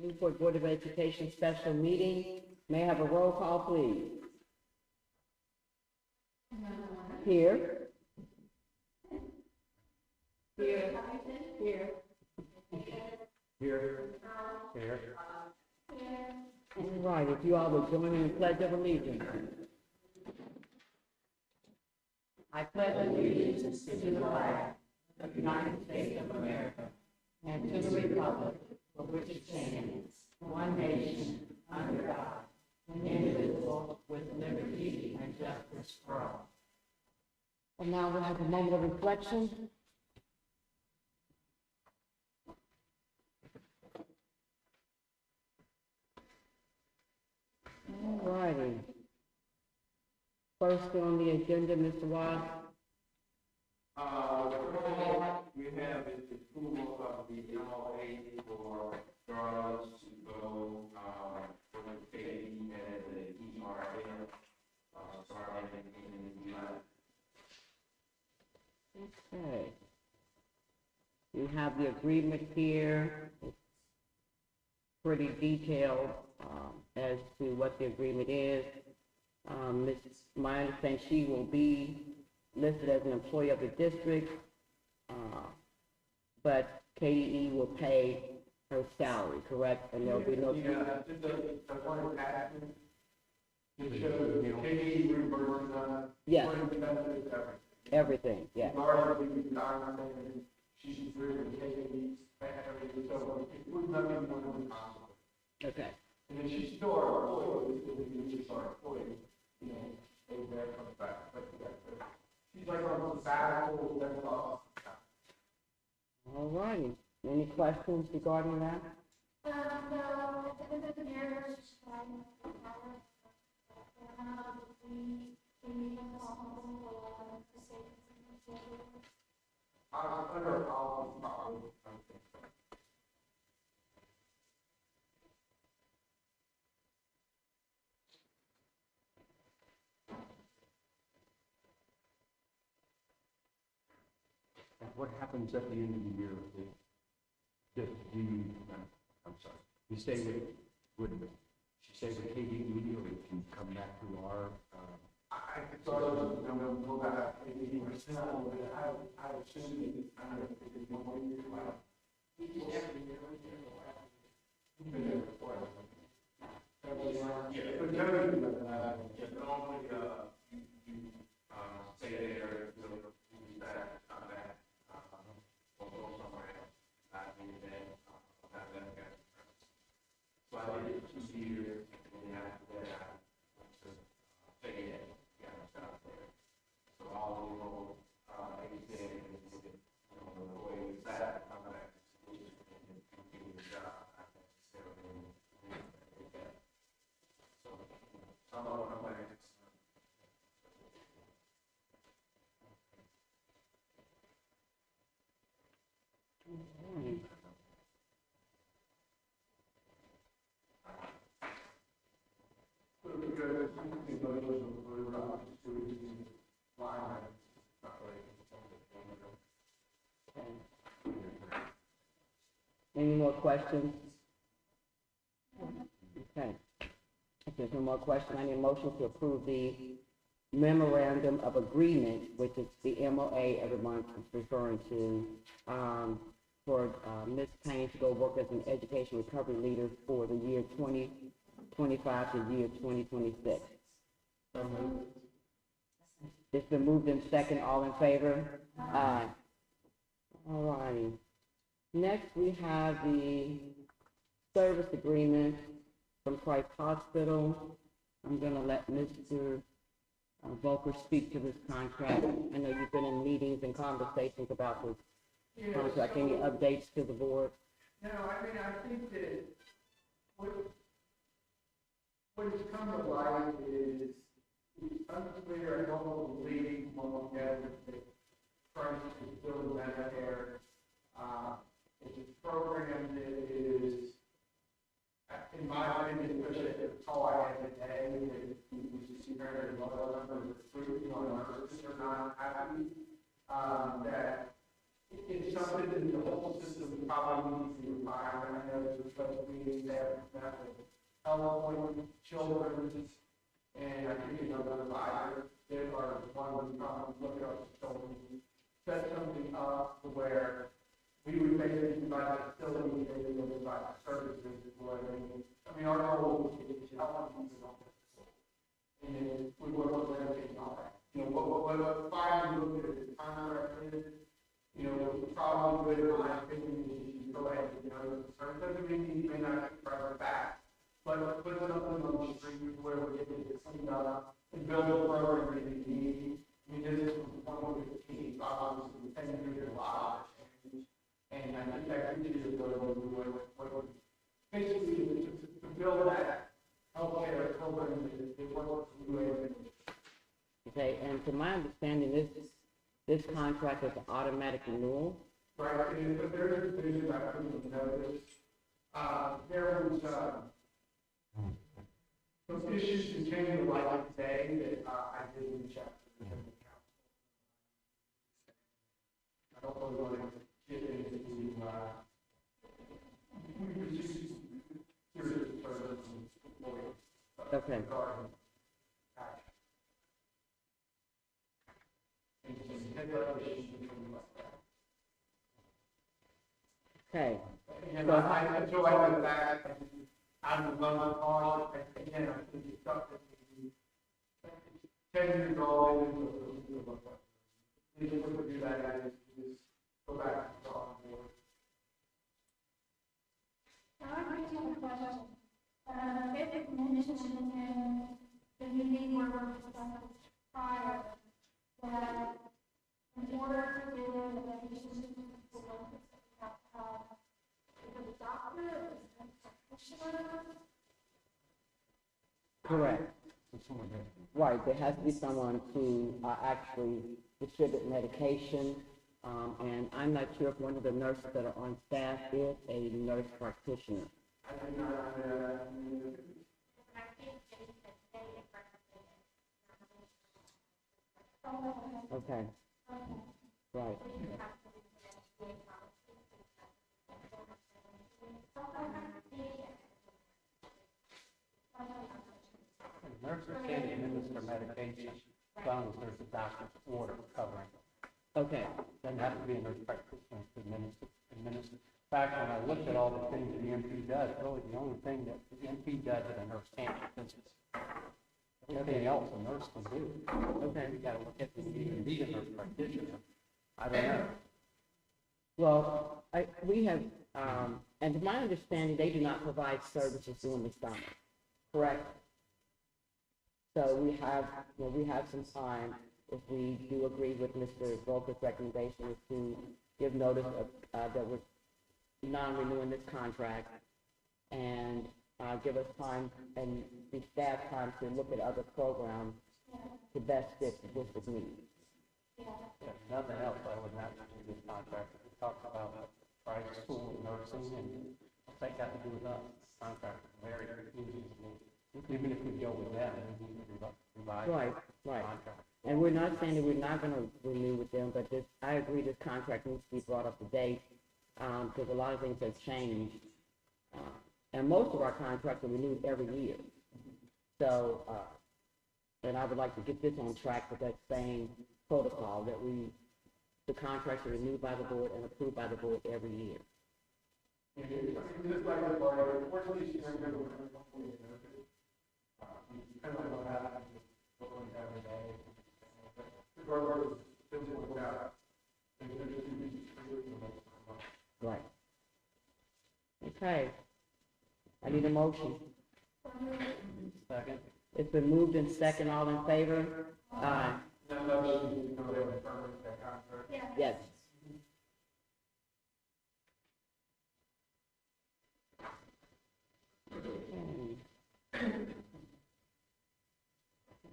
Newport Board of Education special meeting. May I have a roll call, please? Here. Here. Here. Here. Here. All right, if you all will join in the Pledge of Allegiance. I pledge allegiance to the flag of the United States of America and to the republic for which it stands, one nation, under God, indivisible, with liberty and justice for all. And now we'll have a moment of reflection. All righty. First on the agenda, Mr. Watt. We have the approval of the MOA for Charles to go for the KD and the ERL starting in July. Okay. You have the agreement here. It's pretty detailed as to what the agreement is. My understanding, she will be listed as an employee of the district, but KDE will pay her salary, correct? And there'll be no. Yeah, just a point of action. It shows KDE reimburses on. Yes. Everything. Everything, yes. Regardless of the retirement, she's really KDE, everything, so it would not be more than possible. Okay. And then she's still our employee, she's our employee, you know, over there comes back. But she's like on the sabbatical, that's all. All righty. Any questions regarding that? No, I think the marriage is fine. Under all, probably. What happens at the end of the year? Do you, I'm sorry, you stay with, she stay with KDE or you can come back to our, I thought it was going to go back to 80%, but I assume that it's kind of, it's one more year left. Yeah, but generally, normally, stay there, you back, come back, or go somewhere else, have them get. So I did it 2 years, and then after that, I went to stay there, got stuff there. So all the little, everything, the way it's at, come back, and continue the job, I necessarily, like that. So, some of them, like, Any more questions? Okay. If there's no more questions, I need a motion to approve the memorandum of agreement, which is the MOA everyone is referring to, for Ms. Payne to go work as an education recovery leader for the year 2025 to year 2026. It's been moved in second. All in favor? Aye. All righty. Next, we have the service agreement from Christ Hospital. I'm going to let Mr. Volker speak to this contract. I know you've been in meetings and conversations about this contract. Any updates to the board? No, I mean, I think that what has come to light is unclear. I don't believe one together that Christ is still Medicare. It's a program that is, in my opinion, that's all I have today, that we should see very low numbers of recruiting on nurses are not happy. That it's something that the whole system probably needs to revise. I know there's supposed to be a children, and I think another provider, they are one to come look at our facility, set something up to where we would basically provide a facility, and they would provide services where they, I mean, our goal is to help them use it on the facility. And then we work with them and all that. You know, what finally look at the contract is, you know, probably good, in my opinion, is you go ahead and, you know, the service doesn't mean you may not get forever back, but put something on the street where we're getting it cleaned up and build a program that you need. I mean, this is one of the keys, obviously, 10 years is a lot of change. And I think that continues to go where basically to build that healthcare program that works for you. Okay, and to my understanding, this contract is an automatic renewal. Right, but there is a division I couldn't notice. There was, those issues continue to light today that I didn't check. I don't really want to get into, Okay. Okay, And I feel like with that, I'm the one on, again, I think it's stuff that we, 10 years old, we just do that, and just go back to the drawing board. I have a question. If it mentions in the meeting where we're discussing prior, that in order to give the medication to the workers, we have to have either the doctor or the practitioner. correct. Right, there has to be someone to actually distribute medication. And I'm not sure if one of the nurses that are on staff is a nurse practitioner. Okay. Right. Nurses can administer medication as long as there's a doctor's order covering it. Okay. Doesn't have to be a nurse practitioner to administer. In fact, when I looked at all the things the MP does, really the only thing that the MP does that a nurse can't do. Everything else a nurse can do. Okay. We gotta look at the be a nurse practitioner. I don't know. Well, we have, and to my understanding, they do not provide services during the summer, correct? So we have, we have some time, if we do agree with Mr. Volker's recommendation, is to give notice of, that we're non-renewing this contract, and give us time and the staff time to look at other programs to best fit the district's needs. If nothing else, I would not do this contract. We talked about private school nursing and what's that got to do with us? Contract is very confusing to me. Even if we go with them, we need to revise Right, the right. contract. And we're not saying that we're not gonna renew with them, but this, I agree this contract needs to be brought up to date, because a lot of things have changed. And most of our contracts are renewed every year. So, and I would like to get this on track with that same protocol, that the contracts are renewed by the board and approved by the board every year. Just like the bar, unfortunately, she's not going to work on it. Kind of like what happens with going every day. Regardless, it's simple as that. Right. Okay. I need a motion. Second. It's been moved in second, all in favor? Aye. Yes.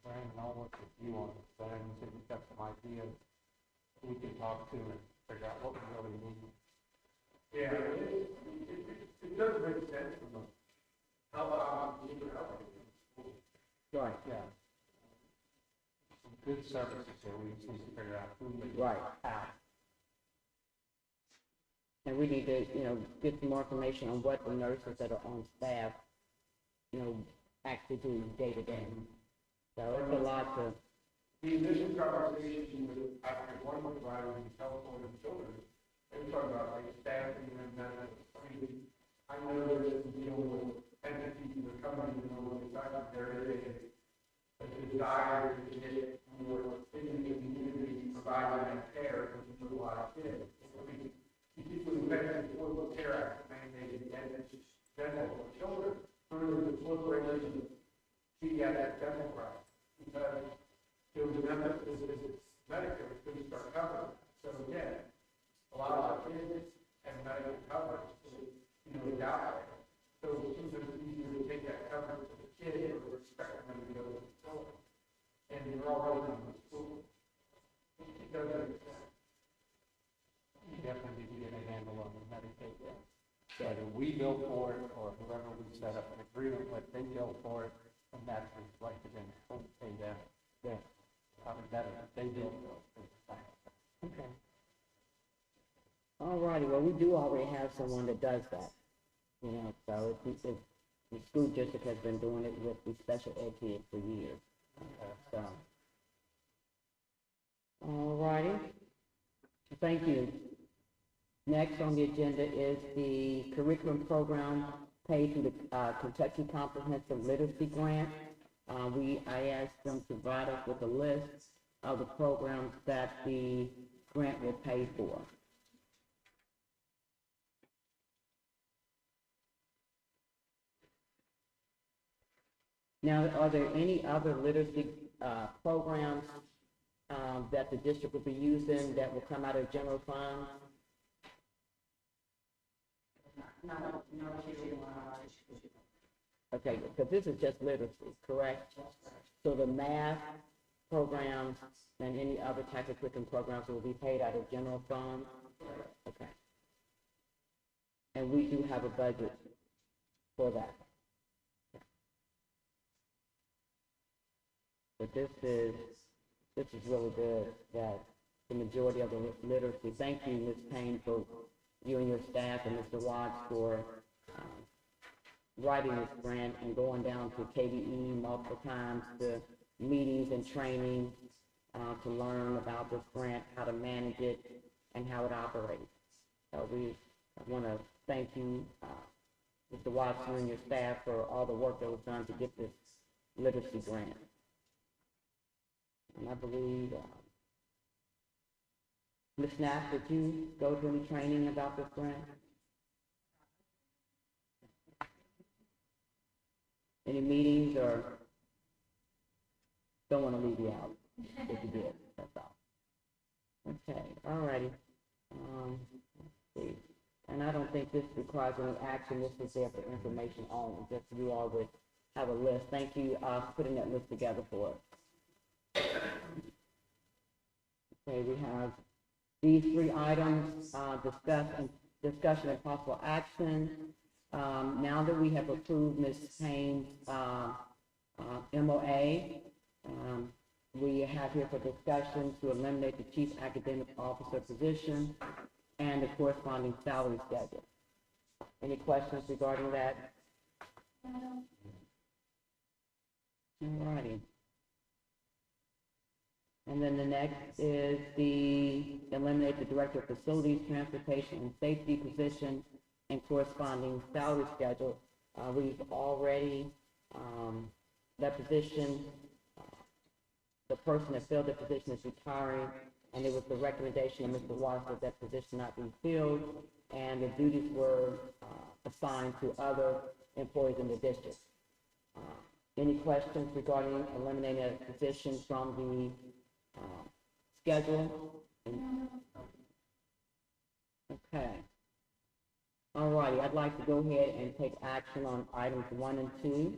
Brandon, I'll work with you on it, but I think we've got some ideas we can talk to and figure out what we really need. Yeah, it does make sense from how Right, Yeah. Some good services here, we just need to figure out who we right. have. And we need to, get some more information on what the nurses that are on staff, actually do day to day. So it's a lot to, The initial conversation with, after one provider in California children, they were talking about like staffing and that. I know there's a deal with entities that are coming in over the fact that there is a desire to get more in the community providing that care to a lot of kids. I mean, you keep looking back to the Affordable Care Act mandated dental for children, through the proliferation of pediatric dental practice. Because there was an emphasis that it's Medicare was going to start covering. So again, a lot of our kids and medical coverage, is out there. So it's easier to take that coverage to the kid or expect them to go to the facility. And they're already in the school. It doesn't make sense. You definitely need to get a handle on the Medicaid. Whether we bill for it or whoever we set up an agreement with, they bill for it, and that's reflected in the home pay down. yeah, Probably better if they bill for it. okay. All righty, well, we do already have someone that does that, so it's, the school district has been doing it with the special ed kids for years, so. All righty, thank you. Next on the agenda is the curriculum program paid to the Kentucky Comprehensive Literacy Grant. I asked them to provide us with a list of the programs that the grant will pay for. Now, are there any other literacy programs that the district will be using that will come out of general fund? Okay, because this is just literacy, correct? So the math programs and any other type of curriculum programs will be paid out of general fund? Okay. And we do have a budget for that. But this is really good, that the majority of the literacy, thank you, Ms. Payne, for you and your staff and Mr. Watts for writing this grant and going down to KDE multiple times to meetings and training to learn about this grant, how to manage it, and how it operates. So I want to thank you, Mr. Watts, you and your staff for all the work that was done to get this literacy grant. And I believe, Ms. Knapp, did you go to any training about this grant? Any meetings, or don't want to leave you out if you did, that's all. Okay, all righty. Let's see. And I don't think this requires any action. This is there for information only, just so you all would have a list. Thank you for putting that list together for us. Okay, we have these three items, discussion and possible action. Now that we have approved Ms. Payne's MOA, we have here for discussion to eliminate the chief academic officer position and the corresponding salary schedule. Any questions regarding that? All righty. And then the next is the eliminate the director of facilities, transportation, and safety position and corresponding salary schedule. We've already, that position, the person that filled the position is retiring, and it was the recommendation of Mr. Watts that that position not be filled, and the duties were assigned to other employees in the district. Any questions regarding eliminating a position from the schedule? Okay. All righty, I'd like to go ahead and take action on items 1 and 2.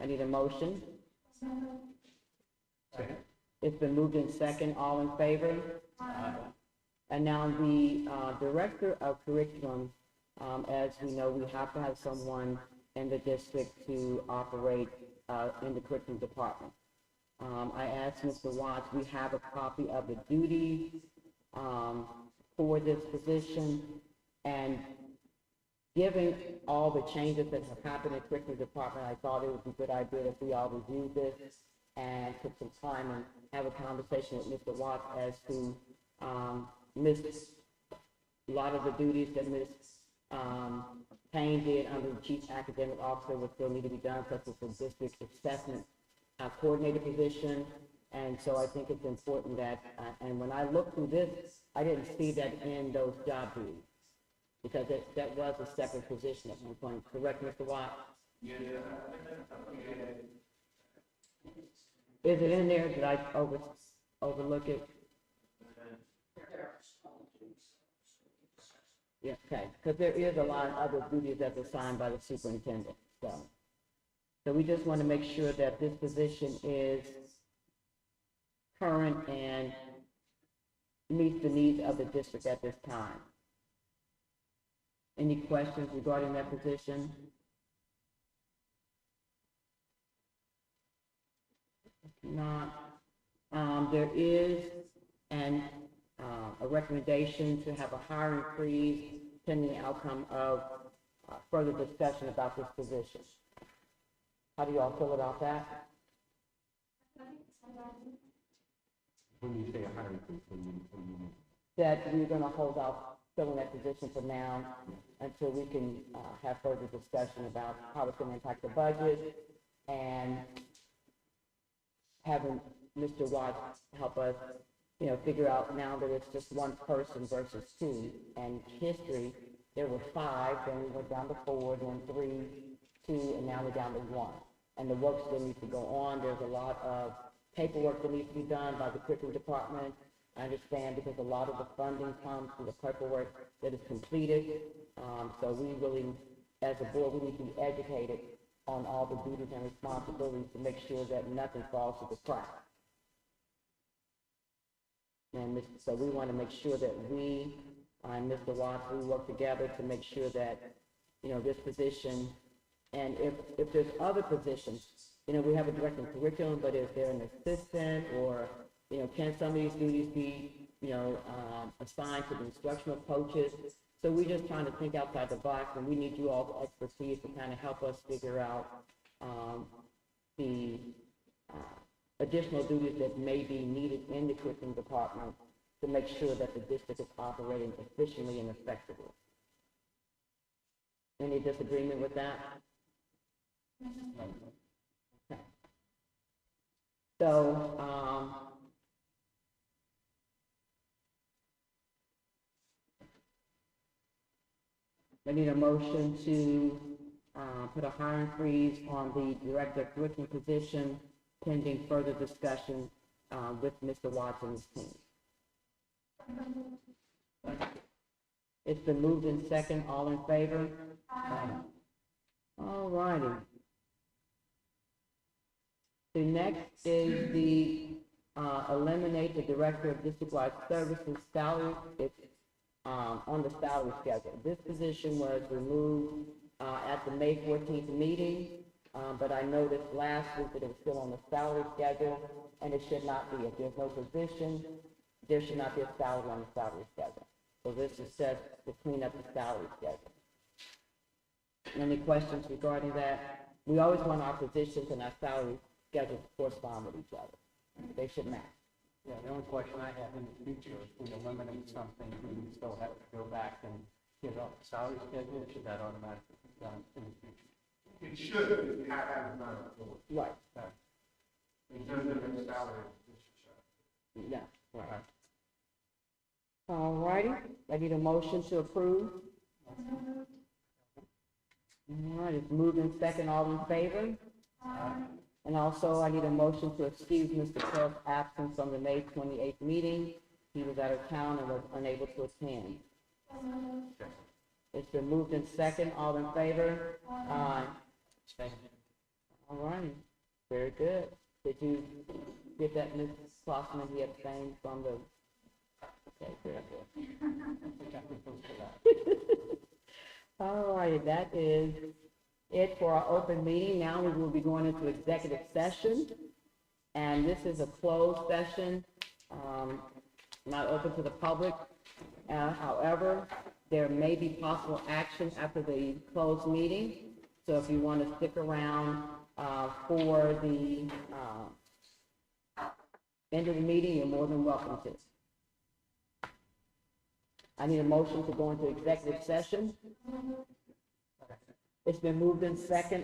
I need a motion. Second. It's been moved in second. All in favor? And now the director of curriculum, as we know, we have to have someone in the district to operate in the curriculum department. I asked Mr. Watts, we have a copy of the duties for this position, and given all the changes that have happened in the curriculum department, I thought it would be a good idea if we all reviewed this and took some time and have a conversation with Mr. Watts as to, a lot of the duties that Ms. Payne did under the chief academic officer would still need to be done, such as the district assessment coordinator position. And so I think it's important that, and when I looked through this, I didn't see that in those job duties, because that was a separate position at one point. Correct, Mr. Watt? Is it in there? Did I overlook it? Yeah, okay, because there is a lot of other duties that's assigned by the superintendent, so. So we just want to make sure that this position is current and meets the needs of the district at this time. Any questions regarding that position? If not, there is a recommendation to have a hiring freeze pending the outcome of further discussion about this position. How do you all feel about that? When you say a hiring freeze, when you That we're going to hold off filling that position for now until we can have further discussion about how it's going to impact the budget, and having Mr. Watts help us, figure out now that it's just one person versus two. And history, there were 5, then we went down to 4, then 3, 2, and now we're down to 1. And the work still needs to go on. There's a lot of paperwork that needs to be done by the curriculum department. I understand, because a lot of the funding comes through the paperwork that is completed. So we really, as a board, we need to be educated on all the duties and responsibilities to make sure that nothing falls through the cracks. And so we want to make sure that we and Mr. Watts, we work together to make sure that, this position, and if there's other positions, we have a director of curriculum, but is there an assistant, or, can some of these duties be, assigned to the instructional coaches? So we're just trying to think outside the box, and we need you all's expertise to kind of help us figure out the additional duties that may be needed in the curriculum department to make sure that the district is operating efficiently and effectively. Any disagreement with that? Okay. So, I need a motion to put a hiring freeze on the director of curriculum position pending further discussion with Mr. Watts and his team. It's been moved in second. All in favor? All righty. The next is the eliminate the director of district-wide services salary. It's on the salary schedule. This position was removed at the May 14th meeting, but I noticed last week that it was still on the salary schedule, and it should not be. If there's no position, there should not be a salary on the salary schedule. So this is just to clean up the salary schedule. Any questions regarding that? We always want our positions and our salary schedules to correspond with each other. They should match. Yeah, the only question I have in the future, if we eliminate something, we still have to go back and get off the salary schedule, should that automatically be done in the future? It should, if you have not before. Right. In terms of the salary, this should. Yeah. Right. All righty. I need a motion to approve. All right, it's moved in second. All in favor? And also, I need a motion to excuse Mr. Kell's absence from the May 28th meeting. He was out of town and was unable to attend. It's been moved in second. All in favor? Aye. All right. Very good. Did you get that, Ms. Klossman? He abstained from the... Okay, very good. All right, that is it for our open meeting. Now we will be going into executive session, and this is a closed session, not open to the public. However, there may be possible action after the closed meeting. So if you want to stick around, for the, end of the meeting, you're more than welcome to. I need a motion to go into executive session. It's been moved in second.